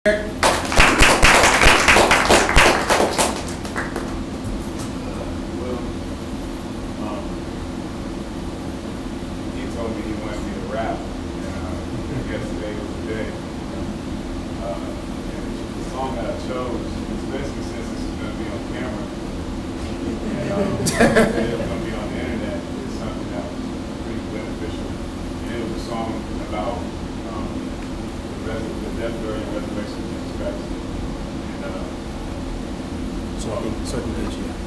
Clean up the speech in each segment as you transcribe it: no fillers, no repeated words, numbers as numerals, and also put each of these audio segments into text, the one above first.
He told me he wanted me to rap, and I guess today was the day. And the song that I chose, especially since this is going to be on camera, and it's going to be on the internet, is something that was pretty beneficial. And it was a song about the death, burial, and resurrection of Jesus Christ. And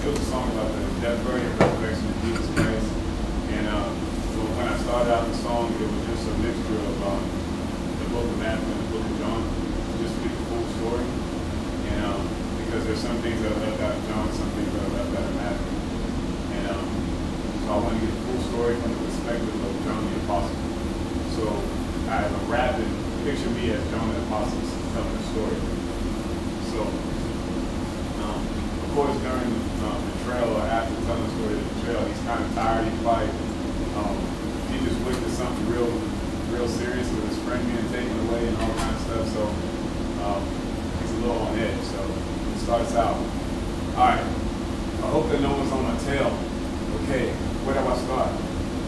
it was a song about the death, burial, and resurrection of Jesus Christ. And so when I started out the song, it was just a mixture of the book of Matthew and the book of John, just to get the full story. And because there's some things that are left out of John, some things that are left out of Matthew. And so I wanted to get the full story from the perspective of John the Apostle. So as I'm rapping, picture me as John the Apostle telling the story. So, of course, during the trail, or after telling the story of the trail, he's kind of tired, he's quiet. He just witnessed something real serious with his friend being taken away and all kinds of stuff. So he's a little on edge. So it starts out. All right. I hope that no one's on my tail. Okay, where do I start?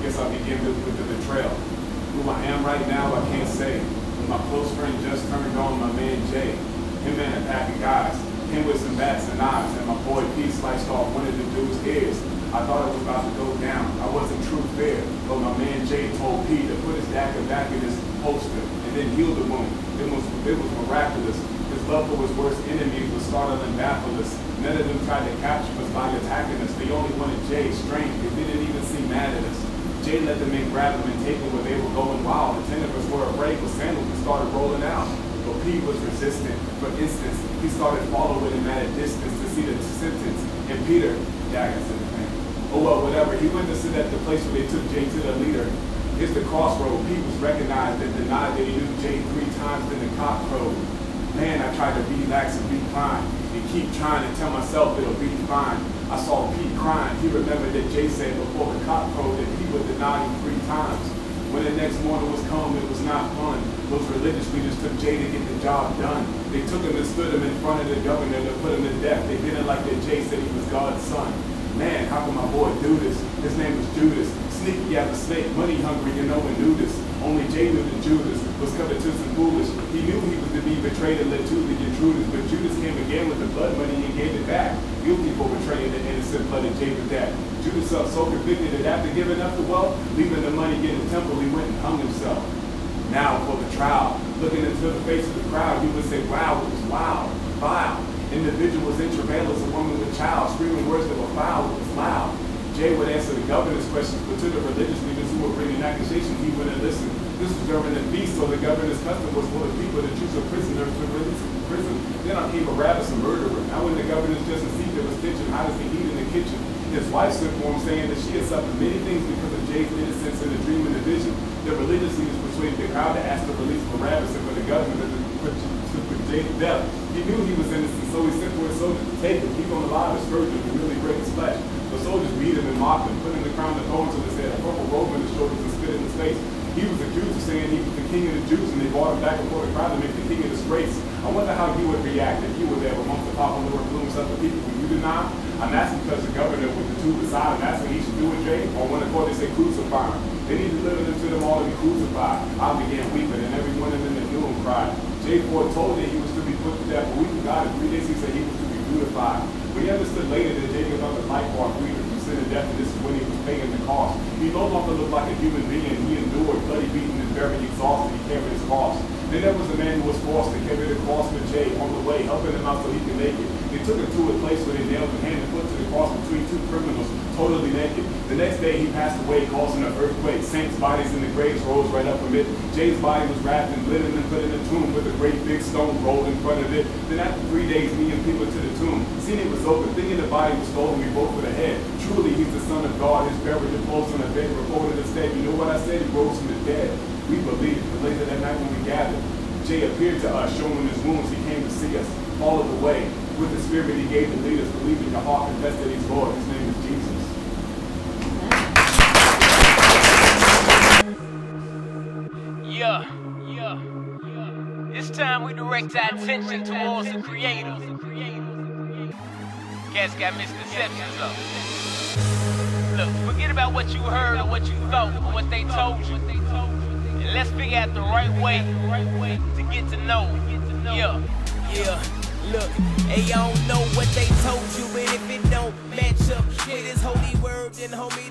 Guess I'll begin with the betrayal. Who I am right now, I can't say. My close friend just turned on my man Jay. Him and a pack of guys. Him with some bats and knives, and my boy P sliced off one of the dude's ears. I thought it was about to go down. I wasn't true fair, but my man Jay told P to put his dagger back in his holster and then heal the wound. It was miraculous. His love for his worst enemies was startled and baffled us. None of them tried to capture us by attacking us. They only wanted Jay strange. They didn't even seem mad at us. Jay let the men grab him and take him where they were going wild. The 10 of us were afraid with sandals and started rolling out. But P was resistant. For instance, he started following him at a distance to see the sentence. And Peter, dagger said the thing. Oh well, whatever. He went to sit at the place where they took Jay to the leader. Here's the crossroad. Pete was recognized and denied that he knew Jay 3 times in the cock crowed. Man, I tried to be lax and be kind. And keep trying to tell myself it'll be fine. I saw Pete crying. He remembered that Jay said before the cock crowed that he would deny him 3 times. When the next morning was come, it was not fun. Those religious leaders took Jay to get the job done. They took him and stood him in front of the governor to put him to death. They didn't like that Jay said he was God's son. Man, how can my boy do this? His name was Judas. Sneaky as a snake, money hungry, and no one knew this. Only Jay knew that Judas was coming to some foolish. He knew he was to be betrayed and led to the intruders, but Judas came again with the blood money and gave it back. Guilty for betraying the innocent blood and Jay with that. Judas felt so convicted that after giving up the wealth, leaving the money in the temple, he went and hung himself. Now for the trial, looking into the face of the crowd, he would say, wow, it was wild, vile. Individuals in travail as a woman with child, screaming words that were foul, it was loud. Jay would answer the governor's questions, but to the religious leaders who were bringing accusations, he wouldn't listen. This was during the feast, so the governor's custom was for the people to choose a prisoner to release from prison. Then I came Barabbas, a murderer. Now when the governor's just received, there was tension. How does he eat in the kitchen? His wife stood for him, saying that she had suffered many things because of Jay's innocence in the dream and the vision. The religious leaders persuaded the crowd to ask to release Barabbas and for the governor to put Jay to death. He knew he was innocent, so he sent for his soldiers to take him, keep him alive, and scourge him, and really break his flesh. The soldiers beat him and mocked him, put him the crown of thorns on his head, a purple robe on his shoulders, and spit in his face. He was accused of saying he was the king of the Jews, and they brought him back before the crowd to make the king of disgrace. I wonder how he would react if he were there amongst the popular influence of the people. Would you deny? I'm asking because the governor with the two beside him asked what he should do with Jay, or when the court they say crucify him. Then he delivered them to them all to be crucified. I began weeping, and every one of them that knew him cried. Jay foretold that he was to be put to death, but we forgot in 3 days he said he was to be beautified. We understood later that Jay gave up his life for our freedom from sin and death, and this is when he was paying the cost. He no longer looked like a human being. He endured, bloody beaten, and very exhausted. He carried his cross. Then there was a man who was forced to carry the cross with Jay on the way, helping him out so he could make it. They took him to a place where they nailed him hand and foot to the cross between 2 criminals, totally naked. The next day he passed away, causing an earthquake. Saints' bodies in the graves rose right up from it. Jay's body was wrapped in linen and put in a tomb with a great big stone rolled in front of it. Then after 3 days, me and people to the tomb. Seeing it was open, thinking the body was stolen, we both with a head. Truly, he's the Son of God. His buried clothes on a bed, reported instead. You know what I said? He rose from the dead. We believed, but later that night when we gathered, Jay appeared to us, showing his wounds. He came to see us all of the way. With the spirit he gave the leaders, believe in your heart, confess that he's Lord. His name is Jesus. It's time we direct our attention towards the Creator. Cats got misconceptions of. Look, forget about what you heard or what you thought or what they told you. And let's figure out the right way to get to know. Yeah. Look, hey, I don't know what they told you, but if it don't match up with his holy word, then homie,